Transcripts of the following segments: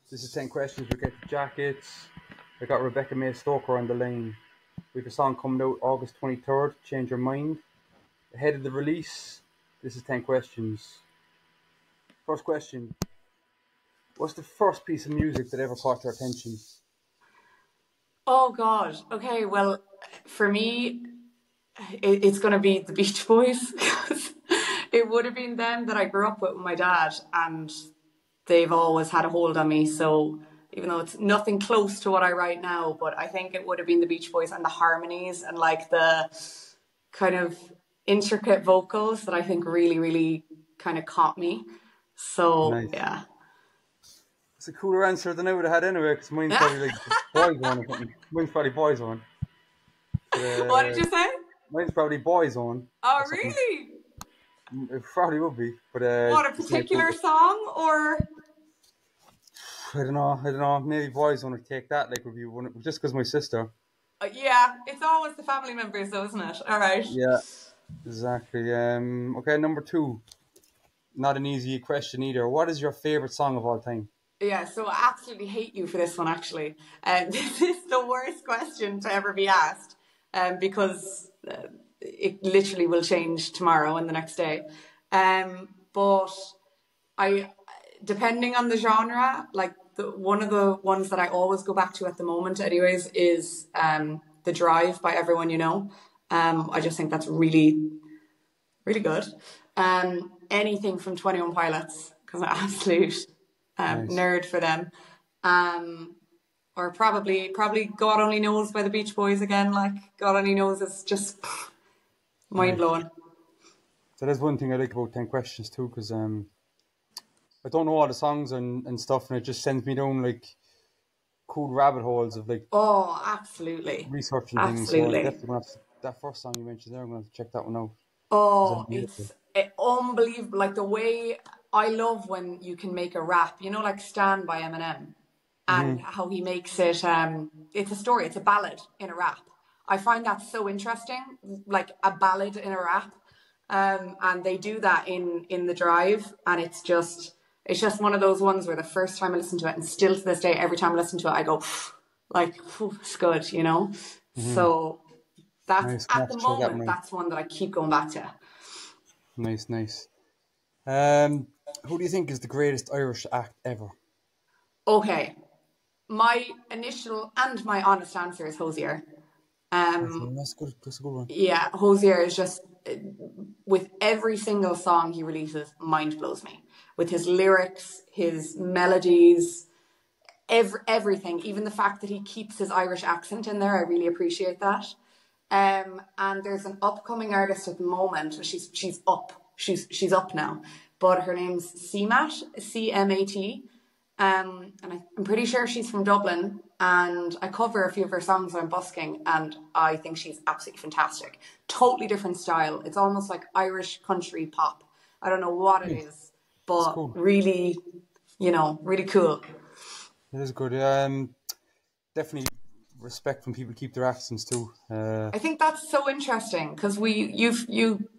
This is 10 questions. We get the jackets. I got Rebecca May Stoker on the line. We have a song coming out August 23rd, Change Your Mind. Ahead of the release, this is 10 questions. First question. What's the first piece of music that ever caught your attention? Oh God. Okay. Well, for me, it's going to be the Beach Boys. 'Cause it would have been them that I grew up with my dad, and they've always had a hold on me. So even though it's nothing close to what I write now, but I think it would have been the Beach Boys and the harmonies and like the kind of intricate vocals that I think really, really kind of caught me. So Nice. yeah. It's a cooler answer than I would have had anyway, because mine's probably like boys one or something. Mine's probably boys one. But, What did you say? mine's probably boys on Oh, or something. really? It probably would be, but What, a it's like, particular song or? I don't know. Maybe boys want to take that. Like, would be one just because my sister. Yeah, it's always the family members, though, isn't it? All right. Yeah, exactly. Okay, number two. Not an easy question either. What is your favorite song of all time? Yeah, so I absolutely hate you for this one, actually. This is the worst question to ever be asked, because it literally will change tomorrow and the next day. But I, depending on the genre, like one of the ones that I always go back to at the moment, anyways, is "The Drive" by Everyone You Know. I just think that's really, really good. Anything from 21 Pilots, because I'm an absolute Nice. nerd for them. Or probably God Only Knows by the Beach Boys again. Like, God Only Knows is just mind blowing. So that's one thing I like about 10 questions too, because I don't know all the songs and stuff, and it just sends me down like cool rabbit holes of like Oh, absolutely. researching things. So I'm Absolutely. definitely gonna have to, that first song you mentioned there, I'm gonna have to check that one out. 'Cause Oh, that'd be it. it's unbelievable. Like the way I love when you can make a rap, like Stan by Eminem, and how he makes it. It's a story, it's a ballad in a rap. I find that so interesting, like a ballad in a rap. And they do that in The Drive, and it's just one of those ones where the first time I listen to it, and still to this day, every time I listen to it, I go, like, it's good. So that's Nice. I'm gonna at have the to check that one moment, out. that's one that I keep going back to. Nice. Who do you think is the greatest Irish act ever? Okay, my initial and my honest answer is Hosier. That's good. That's a good one. Yeah, Hosier is just, with every single song he releases, mind blows me. With his lyrics, his melodies, everything. Even the fact that he keeps his Irish accent in there, I really appreciate that. And there's an upcoming artist at the moment. She's up. She's up now, but her name's CMAT, CMAT. And I'm pretty sure she's from Dublin, and I cover a few of her songs when I'm busking, and I think she's absolutely fantastic. Totally different style. It's almost like Irish country pop. I don't know what it is, It's but cool. really, really cool. It is good. Definitely respect when people keep their accents too. I think that's so interesting because you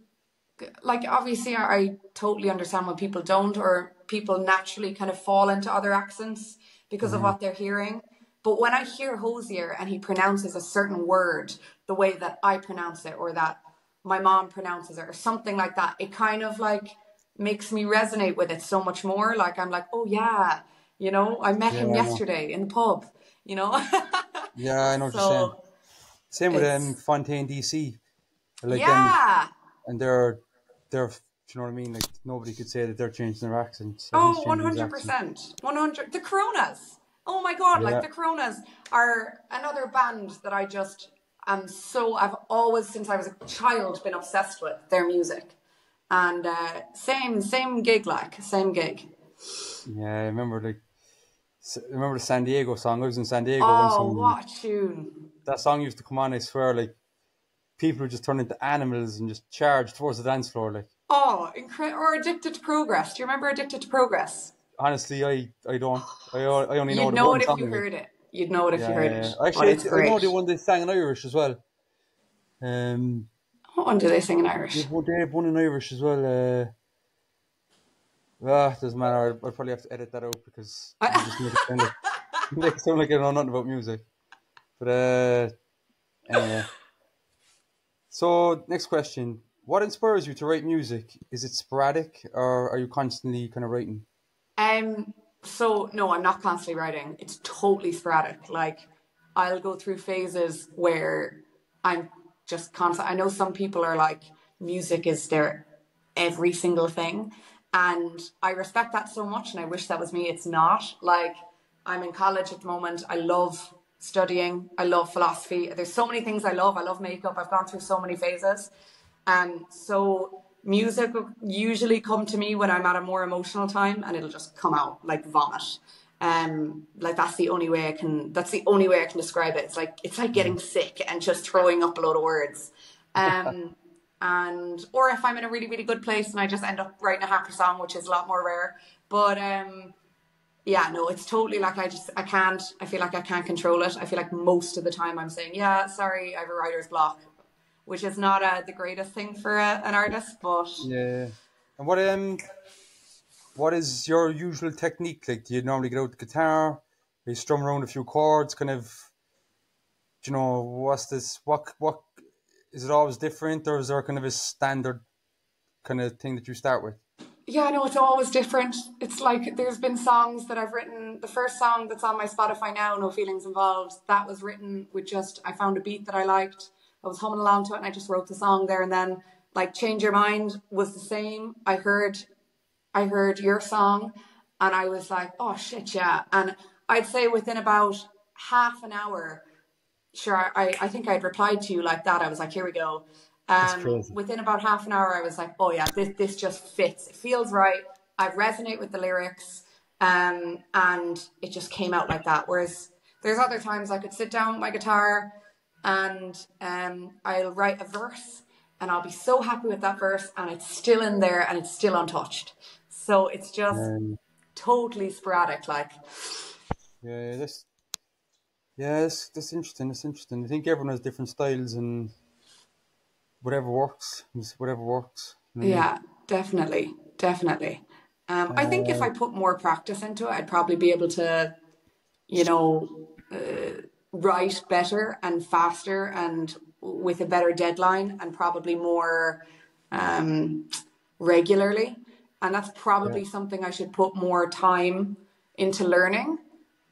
like, obviously I totally understand when people don't, or people naturally kind of fall into other accents because of what they're hearing. But when I hear Hosier and he pronounces a certain word the way that I pronounce it, or that my mom pronounces it, or something like that, it kind of like makes me resonate with it so much more. Like, I'm like, oh yeah, I met Yeah, him I know. yesterday in the pub, you know. Yeah, I know what you're saying. So Same with it's, Fontaine DC. I like them, yeah. and they're. You know what I mean? Like nobody could say that they're changing their accent, or he's Oh, changing his accent. 100%. 100. The Coronas. Oh my God. Like, Yeah, the Coronas are another band that I just am I've always, since I was a child, been obsessed with their music. And same gig, same gig. yeah. I remember the San Diego song. I was in San Diego once, Oh, and what a tune. that song used to come on. I swear, like people would just turn into animals and just charge towards the dance floor. Like Oh, or Addicted to Progress. Do you remember Addicted to Progress? honestly, I don't. I only know You'd the know one it if song you of it. heard it. You'd know it if you heard Yeah. it. But Actually, it's I know great. the one they sang in Irish as well. Um, What one do they sing in Irish? they have one in Irish as well. Doesn't matter. I'll probably have to edit that out because it'll just make it sound like I know nothing about music. But anyway. So next question: what inspires you to write music? Is it sporadic, or are you constantly kind of writing? Um, so no, I'm not constantly writing. It's totally sporadic. Like I'll go through phases where I'm just constant. I know some people are like music is their every single thing, and I respect that so much, and I wish that was me. It's not. Like I'm in college at the moment. I love studying. I love philosophy. There's so many things I love. I love makeup. I've gone through so many phases. So music will usually come to me when I'm at a more emotional time, and it'll just come out like vomit. Like that's the only way I can describe it. It's like getting sick and just throwing up a load of words. Um, and or if I'm in a really, really good place and I just end up writing a happy song, which is a lot more rare. But yeah, no, it's totally like I feel like I can't control it. I feel like most of the time I'm saying, yeah, sorry, I have a writer's block, which is not the greatest thing for an artist, but Yeah. And what is your usual technique? Like, do you normally get out the guitar? You strum around a few chords, kind of. What's this? What is it always different, or is there kind of a standard kind of thing that you start with? yeah, no, it's always different. It's like there's been songs that I've written. The first song that's on my Spotify now, No Feelings Involved, that was written with just, I found a beat that I liked. I was humming along to it and I just wrote the song there and then. Like Change Your Mind was the same. I heard your song and I was like, oh shit, yeah. And I'd say within about half an hour, sure, I think I'd replied to you like that. I was like, here we go. That's crazy. Within about half an hour, I was like, oh yeah, this just fits. It feels right. I resonate with the lyrics, and it just came out like that. Whereas there's other times I could sit down with my guitar and I'll write a verse and I'll be so happy with that verse and it's still in there and it's still untouched. So it's just Um, totally sporadic. Like, yeah, that's interesting. That's interesting. I think everyone has different styles, and whatever works is whatever works. You know what I mean? yeah, definitely, definitely. I think if Uh, I put more practice into it, I'd probably be able to, you know, write better and faster and with a better deadline and probably more regularly. And that's yeah, probably something I should put more time into learning.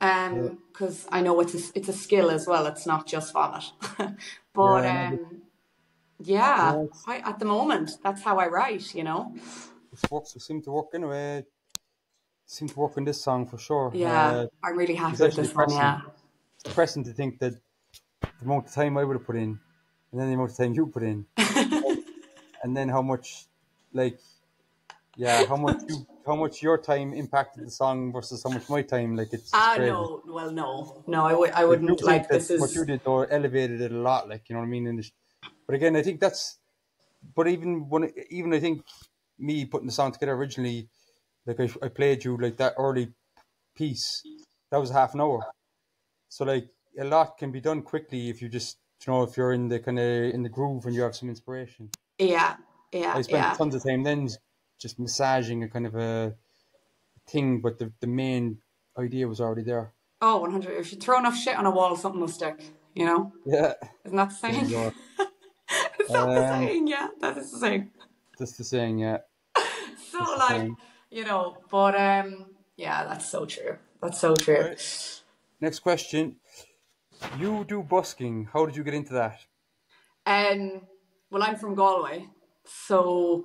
yeah, Because I know it's a skill as well. It's not just vomit. But yeah. No, yeah, yeah, at the moment that's how I write. it works. It seemed to work anyway. It seemed to work in this song for sure. Yeah, I'm really It's happy with actually this one. depressing. Yeah. It's depressing to think that the amount of time I would have put in, and then the amount of time you put in, and then how much, like, yeah, how much your time impacted the song versus how much my time. Like, it's crazy. No, well, no, I Like, you wouldn't think like that this what you is. did though elevated it a lot. Like, you know what I mean? But again, I think that's. But even I think me putting the song together originally, like I played you like that early piece, that was half an hour. So like a lot can be done quickly if you just if you're in the kind of in the groove and you have some inspiration. Yeah, I yeah, spent yeah. tons of time then just massaging a kind of a thing, but the main idea was already there. Oh, 100. If you throw enough shit on a wall, something will stick. You know, Yeah, isn't that the there you saying? go. Is that the Um, saying? Yeah, that is the saying. that's the saying. Yeah, So that's the like, saying. but yeah, that's so true. That's so All true. right. Next question. You do busking. How did you get into that? Um, well, I'm from Galway, so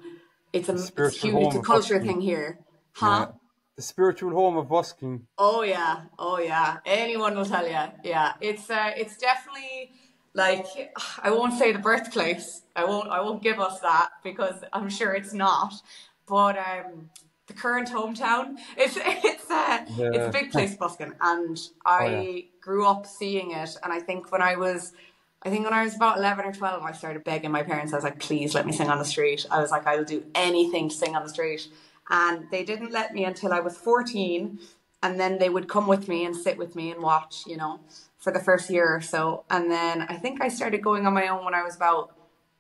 The it's spiritual huge. It's home a of culture busking. thing here, Yeah. huh? The spiritual home of busking. Oh yeah, oh yeah. Anyone will tell you. Yeah, it's definitely like I won't say the birthplace. I won't give us that because I'm sure it's not. But the current hometown, it's a Yeah. big place, busking, and Oh yeah. I grew up seeing it. And I think when I was about 11 or 12, I started begging my parents. I was like, please let me sing on the street. I was like, I will do anything to sing on the street. And they didn't let me until I was 14. And then they would come with me and sit with me and watch, for the first year or so. And then I think I started going on my own when I was about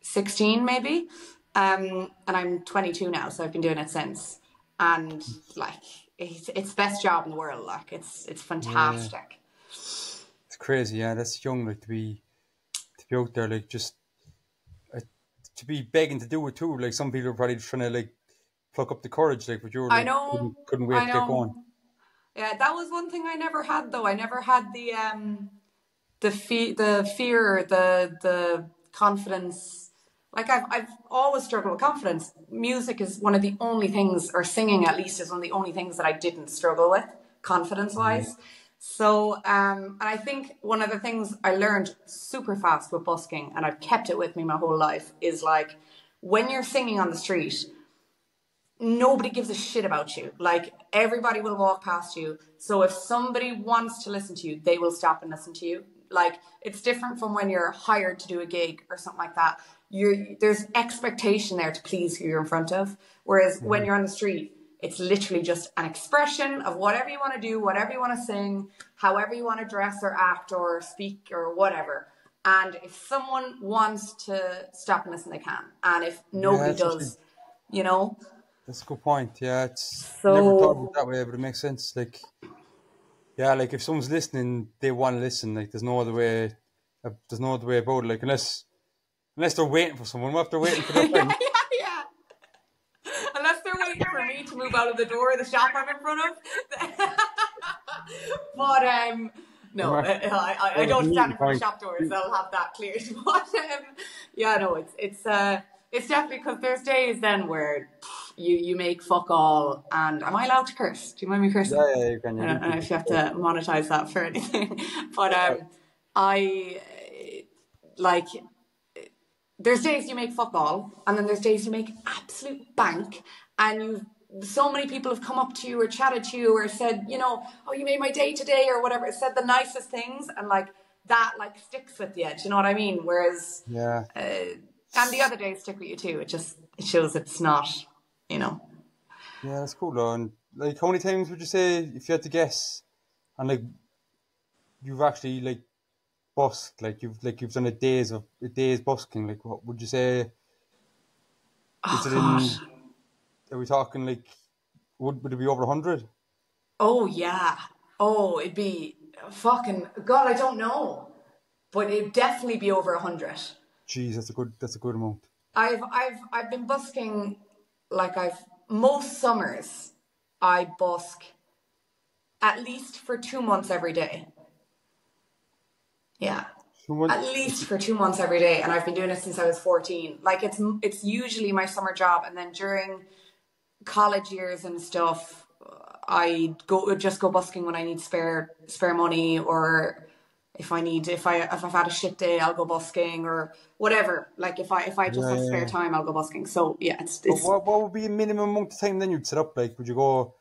16, maybe. And I'm 22 now, so I've been doing it since. and like it's the best job in the world. Like it's Yeah, fantastic. it's crazy. Yeah, that's young. Like to be out there, like just uh, to be begging to do it too. Like some people are probably trying to like pluck up the courage. Like, but you're I like know, couldn't wait I to get going. know. Yeah, that was one thing I never had though. I never had the fear, the confidence. Like I've always struggled with confidence. Music is one of the only things, or singing at least, is one of the only things that I didn't struggle with, confidence Yeah, wise. So, and I think one of the things I learned super fast with busking, and I've kept it with me my whole life, is like when you're singing on the street, nobody gives a shit about you. Like everybody will walk past you. So if somebody wants to listen to you, they will stop and listen to you. Like it's different from when you're hired to do a gig or something like that. There's expectation there to please who you're in front of. Whereas when you're on the street, it's literally just an expression of whatever you want to do, whatever you want to sing, however you want to dress or act or speak or whatever. And if someone wants to stop and listen, they can. And if yeah, nobody it's actually does, you know, that's a good point. Yeah, it's never thought of it so that way, but it makes sense. Like, yeah, like if someone's listening, they want to listen. Like, there's no other way. There's no other way about it. Like, unless they're waiting for someone, what if they're waiting for their yeah, friend? yeah. Unless they're waiting for me to move out of the door of the shop I'm in front of. But no, Or I there's a don't stand meeting in front of point. shop doors. I'll have that cleared. But yeah, no, it's definitely because there's days then where you make fuck all. And am I allowed to curse? Do you mind me cursing? Yeah, you can. I Yeah, don't you know can. if you have to monetize that for anything. But I like there's days you make fuck all, and then there's days you make absolute bank, and you so many people have come up to you or chatted to you or said, oh, you made my day today or whatever, said the nicest things, and like that like sticks with you. Do you know what I mean? Whereas Yeah, and the other days stick with you too. It shows it's not, you know. yeah, that's cool though. And like, how many times would you say, if you had to guess, and like you've actually like busked, like you've done a day's busking, like what would you say? Is Oh it God. in? Are we talking like? Would it be over 100? Oh yeah. Oh, it'd be fucking God. I don't know, but it'd definitely be over 100. Jeez, that's a good amount. I've been busking like I've most summers I busk at least for 2 months every day. Yeah. Someone, At least for 2 months every day. And I've been doing it since I was 14. Like it's usually my summer job, and then during college years and stuff I go busking when I need spare money, or if I've had a shit day, I'll go busking or whatever. Like if I just yeah, have yeah, spare yeah. time, I'll go busking. So yeah, But it's what would be a minimum amount of time then you'd set up? Like, would you go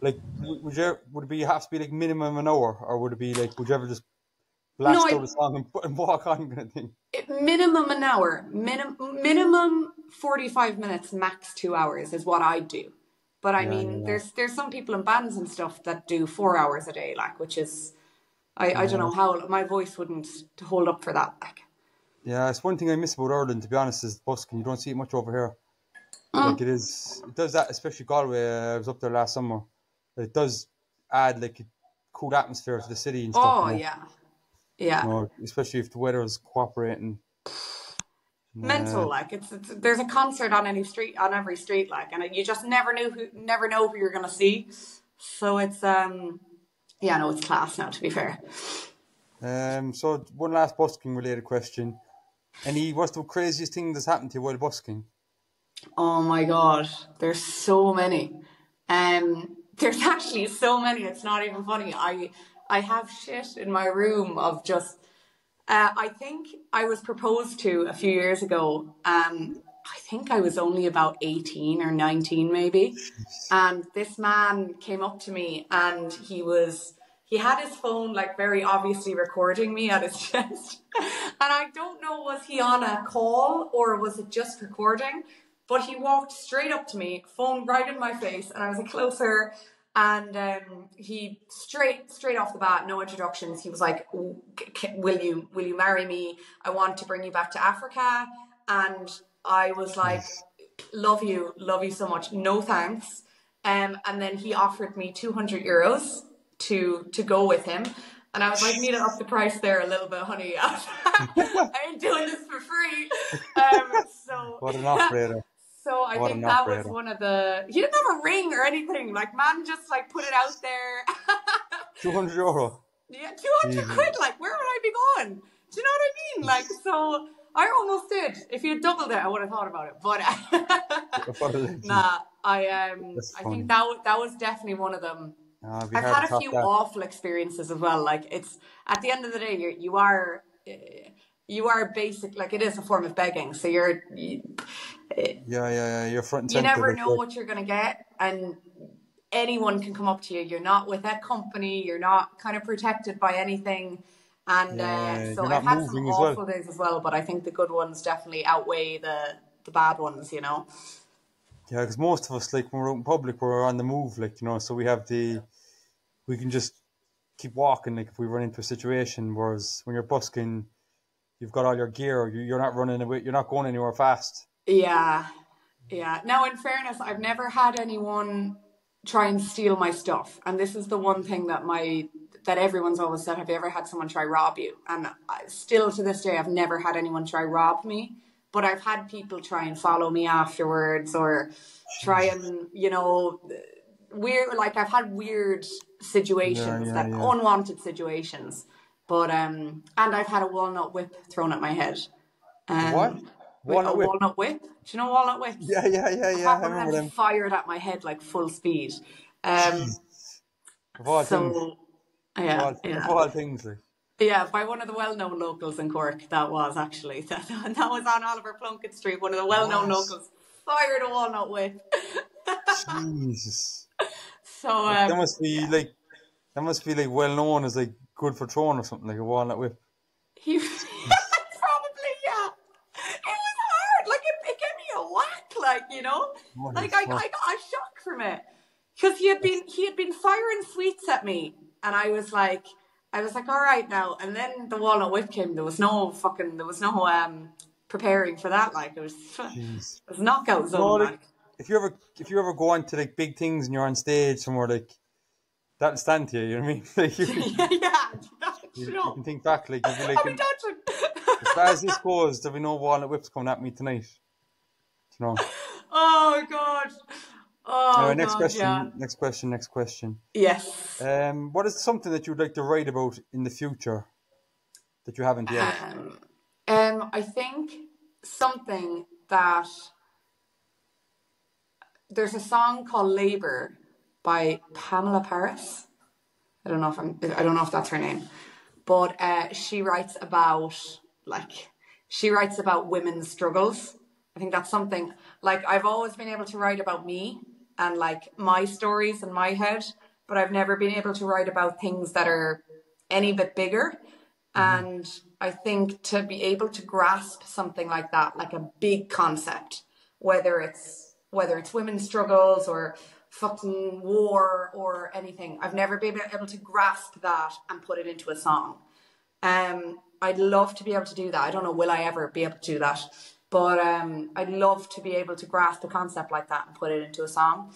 like would it be have to be like minimum an hour, or would it be like would you ever just no, blast out a song and walk on kind of thing? minimum an hour, minimum 45 minutes, max 2 hours is what I do. But I Yeah, mean, yeah, there's some people in bands and stuff that do 4 hours a day, like, which is I don't yeah, know how my voice wouldn't hold up for that. Like, yeah. It's one thing I miss about Ireland, to be honest, is busking. You don't see it much over here. Like it does that, especially Galway. I was up there last summer. It does add like a cool atmosphere to the city and stuff. oh yeah, yeah, Especially if the weather is cooperating. mental. Uh, Like there's a concert on every street, like, and you just never know who you're gonna see. So it's yeah, no, it's class now. To be fair. so one last busking related question. What's the craziest thing that's happened to you while busking? Oh my god, there's so many. There's actually so many. It's not even funny. I have shit in my room of just. I think I was proposed to a few years ago. I think I was only about 18 or 19 maybe, and this man came up to me, and he had his phone like very obviously recording me at his chest. And I don't know, was he on a call or was it just recording? But he walked straight up to me, phone right in my face, and I was like closer. And he straight off the bat, no introductions. He was like, will you marry me? I want to bring you back to Africa." And I was like, Jeez. love you so much. No thanks. And then he offered me €200 to go with him. And I was like, need to up the price there a little bit, honey. I ain't doing this for free. So What an yeah. operator. So I What an think that was operator. one of the. He didn't have a ring or anything. Like, man, just like put it out there. €200. Yeah, 200 Jesus. quid. Like, where would I be going? Do you know what I mean? Like, so I almost did. If you had doubled it, I would have thought about it. But What a legend. nah, That's I funny. think that was definitely one of them. It'd be I've hard had to a top few that. awful experiences as well. Like, it's at the end of the day, you are basic. Like, it is a form of begging. So Yeah. You're front and you center. never Like, know what you're gonna get, and anyone can come up to you. You're not with that company. You're not kind of protected by anything. And yeah, so you're I've not had some moving as well. awful days as well, but I think the good ones definitely outweigh the bad ones, you know. Yeah, because most of us, like, when we're out in public, we're on the move, like, so we can just keep walking, like, if we run into a situation, whereas when you're busking, you've got all your gear, you're not running away, you're not going anywhere fast. Yeah, yeah. Now, in fairness, I've never had anyone try and steal my stuff, and this is the one thing that everyone's always said. Have you ever had someone try rob you? And still to this day, I've never had anyone try rob me. But I've had people try and follow me afterwards, or try and weird. Like, I've had weird situations, that Yeah. unwanted situations. But and I've had a walnut whip thrown at my head. A what? A Walnut whip. walnut whip. Do you know walnut whips? I've Yeah. had I one of them remember them. fired at my head like full speed. Um, Jeez. Of all things. so yeah, Of yeah, all things, like. yeah. By one of the well-known locals in Cork, that was actually that was on Oliver Plunkett Street. One of the well-known What? locals fired a walnut whip. Jesus. So Like, that must be like well known as like good for throwing or something, like a walnut whip. he probably, yeah. It was hard. Like, it gave me a whack. Like, Holy like I fuck. got a shock from it, because he had been firing sweets at me, and I was like, all right now. And then the walnut whip came. There was no preparing for that. Like, it Jeez. was knockout zone. Like, Like, if you ever go on to like big things and you're on stage somewhere, like, that'll stand to you, you know what I mean? Like, yeah, you can think back, like, you'll be I'll like, be touching. as far as this goes, there'll be no walnut whips coming at me tonight. You know. Oh God. Anyway, Oh next God. Yeah. question. Next question. Yes. What is something that you'd like to write about in the future that you haven't yet? I think something that there's a song called "Labor" by Pamela Paris. I don't know if that's her name, but she writes about women's struggles. I think that's something, like, I've always been able to write about me and like my stories in my head, but I've never been able to write about things that are any bit bigger. Mm-hmm. And I think to be able to grasp something like that, like a big concept, whether it's women's struggles or fucking war or anything, I've never been able to grasp that and put it into a song. I'd love to be able to do that. I don't know, will I ever be able to do that? But I'd love to be able to grasp a concept like that and put it into a song.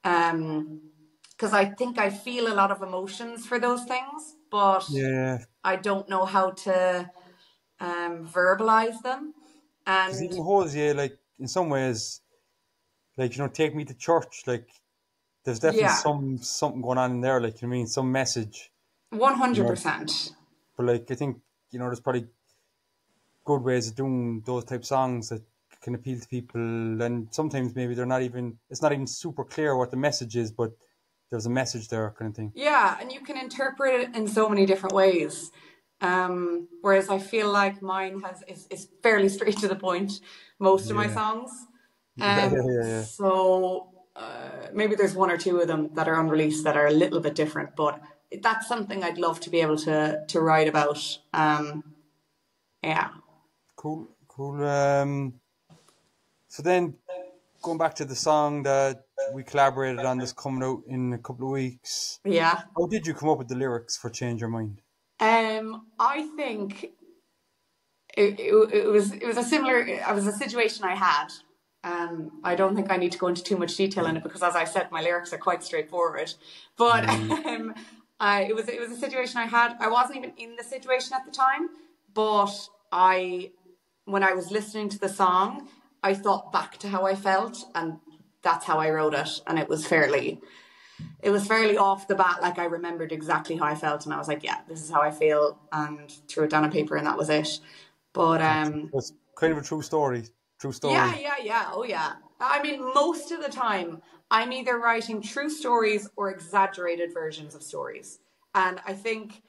Because I think I feel a lot of emotions for those things, but Yeah. I don't know how to verbalize them. Because And even holds you, like, in some ways, like, take me to church, like, there's definitely yeah, something going on in there, like, you know what I mean, some message, you know. 100%. But like, I think, there's probably good ways of doing those type songs that can appeal to people, and sometimes maybe it's not even super clear what the message is, but there's a message there, kind of thing. Yeah, and you can interpret it in so many different ways. Whereas I feel like mine is fairly straight to the point, most of my Yeah. songs. Yeah. So maybe there's one or two of them that are unreleased that are a little bit different, but that's something I'd love to be able to write about. Yeah. Cool. So then, going back to the song that we collaborated on that's coming out in a couple of weeks, Yeah. how did you come up with the lyrics for Change Your Mind? I think it was a situation I had. I don't think I need to go into too much detail in it because, as I said, my lyrics are quite straightforward. But it was a situation I had. I wasn't even in the situation at the time, but when I was listening to the song, I thought back to how I felt, and that's how I wrote it. And it was fairly off the bat. Like, I remembered exactly how I felt, and I was like, yeah, this is how I feel, and threw it down on paper, and that was it. But It's kind of a true story. True story. yeah. Oh, yeah. I mean, most of the time, I'm either writing true stories or exaggerated versions of stories. And I think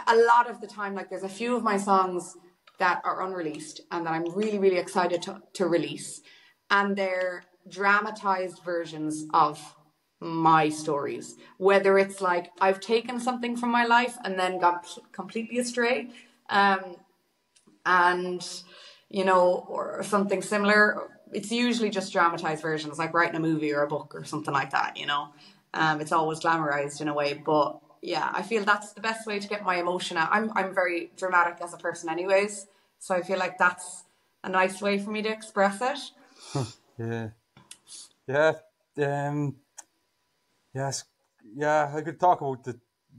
a lot of the time, like, there's a few of my songs that are unreleased and that I'm really, really excited to release. And they're dramatized versions of my stories. Whether it's like I've taken something from my life and then gone completely astray. And or something similar. It's usually just dramatized versions, like writing a movie or a book or something like that. It's always glamorized in a way, but yeah, I feel that's the best way to get my emotion out. I'm very dramatic as a person, anyways, so I feel like that's a nice way for me to express it. Yeah. Yes. Yeah. I could talk about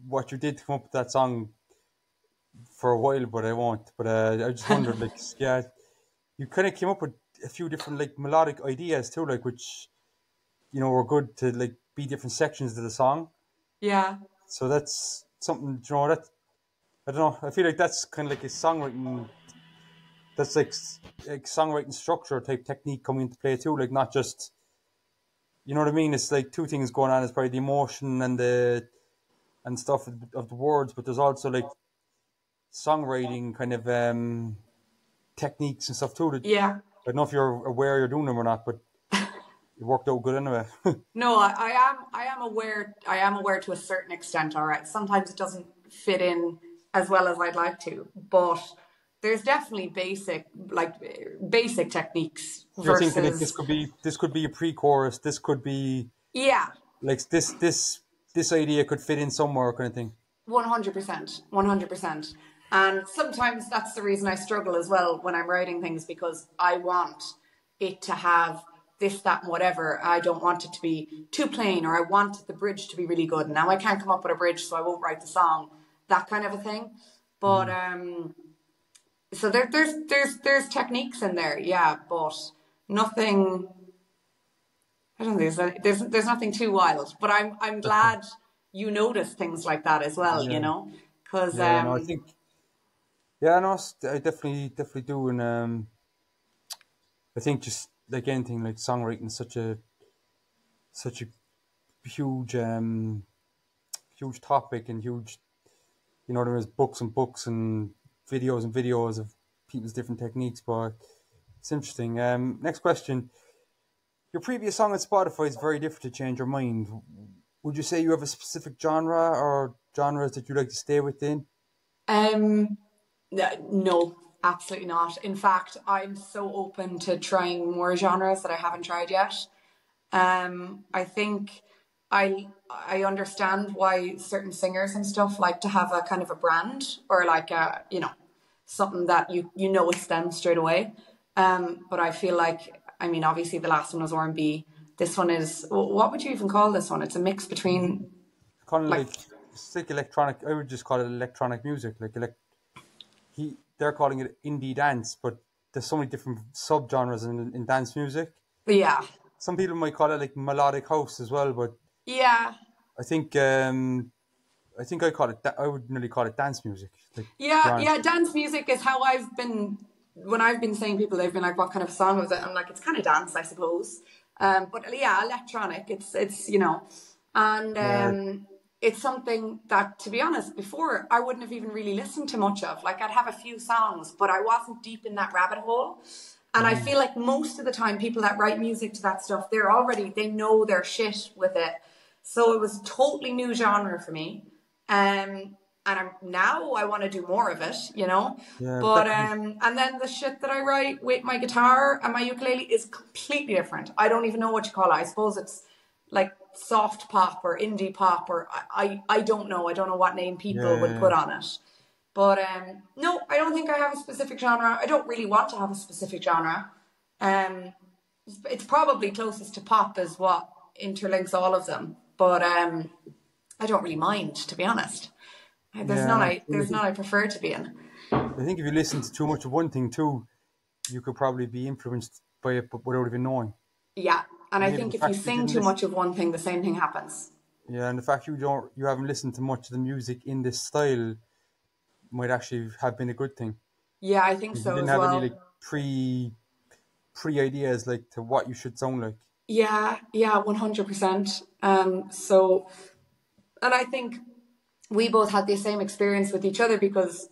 what you did to come up with that song for a while, but I won't. But I just wondered, like, yeah, you kind of came up with a few different like melodic ideas too, like which were good to like be different sections of the song. Yeah. So that's something that I don't know. I feel like that's kind of like a songwriting. That's like songwriting structure type technique coming into play too. Like, not just, you know what I mean. It's like two things going on. It's probably the emotion and stuff of the words, but there's also like songwriting kind of techniques and stuff too. That, Yeah. I don't know if you're aware you're doing them or not, but it worked out good anyway. No, I am aware. I am aware to a certain extent. All right. Sometimes it doesn't fit in as well as I'd like to, but there's definitely basic techniques You're thinking like versus this could be a pre-chorus. This could be yeah, like this idea could fit in somewhere, kind of thing. 100%, 100%. And sometimes that's the reason I struggle as well when I'm writing things, because I want it to have this, that, and whatever. I don't want it to be too plain, or I want the bridge to be really good. Now I can't come up with a bridge, so I won't write the song. That kind of a thing. But so there's techniques in there, yeah, but nothing. I don't think there's nothing too wild. But I'm glad you notice things like that as well. Yeah, Because yeah. No, I think yeah, no, I definitely do, and I think just like anything, like songwriting is such a huge huge topic and huge. There's books and books and videos of people's different techniques, but it's interesting. Next question. Your previous song on Spotify is very different to Change Your Mind. Would you say you have a specific genre or genres that you like to stay within? no, absolutely not. In fact, I'm so open to trying more genres that I haven't tried yet. I think I understand why certain singers and stuff like to have a kind of a brand, or like something that you know it's them straight away. But I feel like, I mean, obviously the last one was R&B. This one is, what would you even call this one? It's a mix between Kind of like, like it's like electronic. I would just call it electronic music. Like they're calling it indie dance, but there's so many different subgenres in dance music. yeah, Some people might call it like melodic house as well, but yeah. I think I call it. I would nearly call it dance music. Like, to be Yeah, honest. yeah, dance music is how I've been, when I've been saying people, they've been like, what kind of song was it? I'm like, it's kind of dance, I suppose. But yeah, electronic, and Yeah, it's something that, to be honest, before I wouldn't have even really listened to much of. Like, I'd have a few songs, but I wasn't deep in that rabbit hole. And I feel like most of the time, people that write music to that stuff, they know their shit with it. So it was a totally new genre for me. And now I want to do more of it. yeah, but But that could be. and then the shit that I write with my guitar and my ukulele is completely different. I don't even know what you call it. I suppose it's like soft pop or indie pop, or I don't know. I don't know what name Yeah, people would yeah, put on it. But no, I don't think I have a specific genre. I don't really want to have a specific genre. Um, it's probably closest to pop is what interlinks all of them. But I don't really mind, to be honest. Yeah, There's none I prefer to be in. I think if you listen to too much of one thing too, you could probably be influenced by it, but without even knowing. Yeah, and I Maybe think the if you fact you sing didn't too listen, much of one thing, the same thing happens. yeah, and the fact you haven't listened to much of the music in this style might actually have been a good thing. Yeah, I think You so didn't as have any like well. pre ideas like to what you should sound like. Yeah, yeah, 100%. So, and I think we both had the same experience with each other because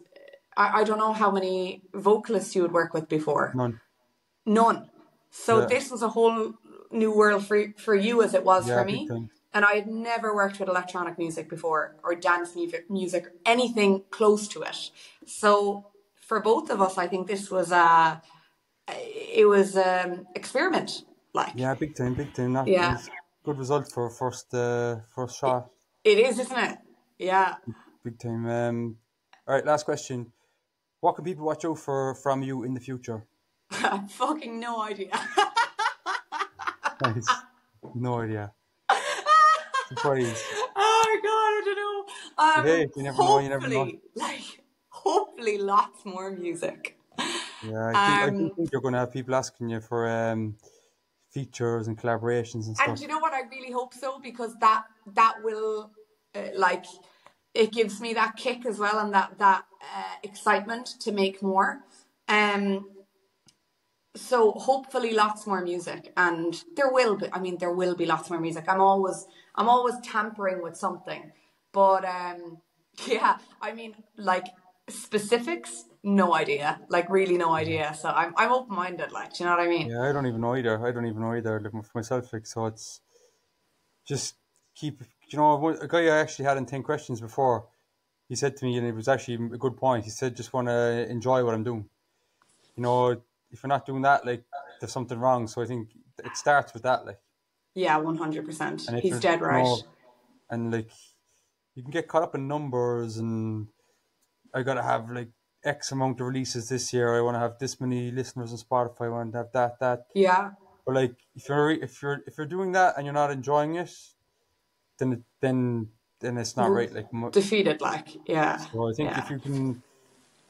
I don't know how many vocalists you would work with before. None. None. So Yeah, this was a whole new world for you as it was yeah, for big me. time. And I had never worked with electronic music before or dance music, or anything close to it. So for both of us, I think this was it was experiment. Like, Yeah, big time, big time. That yeah, was good result for first it, shot. it is, isn't it? Yeah. Big time. All right, last question. What can people watch out for from you in the future? Fucking no idea. Nice. No idea. Surprise. Oh God, I don't But know. hey, you never know. You never know. Hopefully, lots more music. Yeah, I do Um, think you're going to have people asking you for features and collaborations and and stuff. you know what? I really hope so because that will like it gives me that kick as well and that excitement to make more. Um, so hopefully lots more music and there will be lots more music. I'm always tampering with something. But yeah, I mean like specifics, no idea. Like really no idea. So I'm open minded, like, do you know what I mean? Yeah, I don't even know either. I don't even know either. Looking for myself, like so, it's just keep. A guy I actually had in 10 questions before. He said to me, and it was actually a good point. He said, "Just want to enjoy what I'm doing." If you're not doing that, like there's something wrong. So I think it starts with that, like, Yeah, 100%. and if He's you're, dead right. and like you can get caught up in numbers, and I gotta have like X amount of releases this year. I want to have this many listeners on Spotify. I want to have that. Yeah. But like if you're doing that and you're not enjoying it, then it's not We're right. Like defeated, like, yeah. so, I think if Yeah. you can,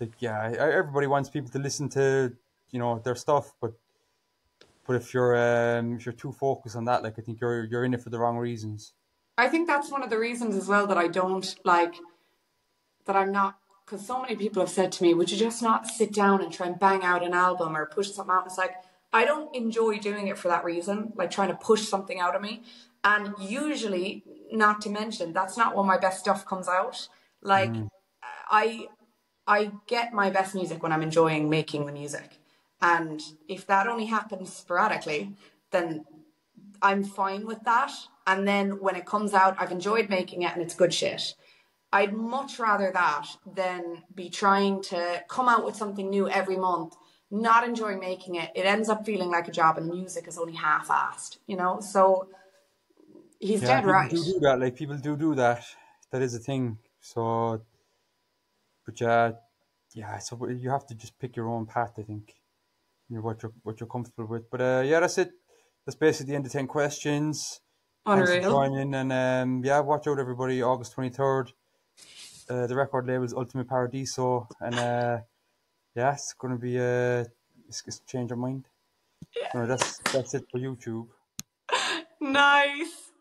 like, yeah, everybody wants people to listen to their stuff, but if you're too focused on that, like I think you're in it for the wrong reasons. I think that's one of the reasons as well that I don't like that I'm not because so many people have said to me, would you just not sit down and try and bang out an album or push something out? It's like I don't enjoy doing it for that reason, like trying to push something out of me. And usually, not to mention, that's not when my best stuff comes out. Like Mm. I I get my best music when I'm enjoying making the music. And if that only happens sporadically, then I'm fine with that. And then when it comes out, I've enjoyed making it and it's good shit. I'd much rather that than be trying to come out with something new every month, not enjoying making it. It ends up feeling like a job and the music is only half-assed, you know? So he's Yeah, dead and people right. do that. Like people do that. That is a thing. So, but yeah. So you have to just pick your own path. I think what you're comfortable with. But yeah, that's it. That's basically the end of 10 questions. Thanks for Unreal. joining, and yeah, watch out everybody. August 23rd. The record label is Ultimo Paradiso, and yeah, it's gonna be it's change your mind. No, that's it for YouTube. Nice.